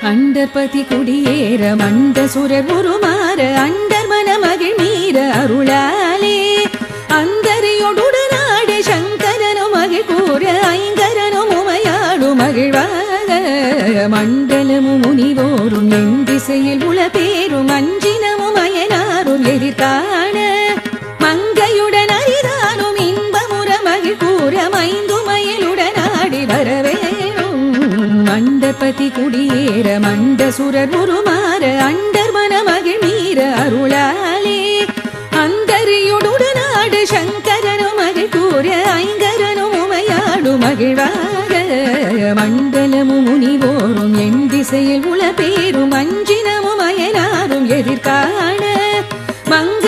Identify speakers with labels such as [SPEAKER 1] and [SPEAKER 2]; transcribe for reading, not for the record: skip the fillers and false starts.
[SPEAKER 1] அண்டர்பதி குடியேற மண்ட சுரர் உருமாற அண்டர் மனமகிழ் மீற அருளாலே அந்தரியோடு நாடு சங்கரனும் மகிழ் கூற ஐங்கரனும் உமையாடு மகிழ்வாக மண்டலமும் முனிவோரும் என் திசையில் உள பேரும் அஞ்சினமும் அயனாரும் எதிர்காண மங்கையுடன் அரிதானும் இன்பமுற மகிழ் கூற மைந்துமயலுடன் ஆடி வரவேணும் மண்டபதி குடியேற மண்ட சுரர் உருமாற அண்டர் மனமகிழ் மீற அருளாலே அந்தரியோடு நாடு சங்கரனும் மகிழ் கூற ஐங்கரனும் உமையாடு மகிழ்வாக மண்டலமும் முனிவோரும் என் திசையில் உள பேரும் அஞ்சினமும் அயனாரும் எதிர்காண மங்க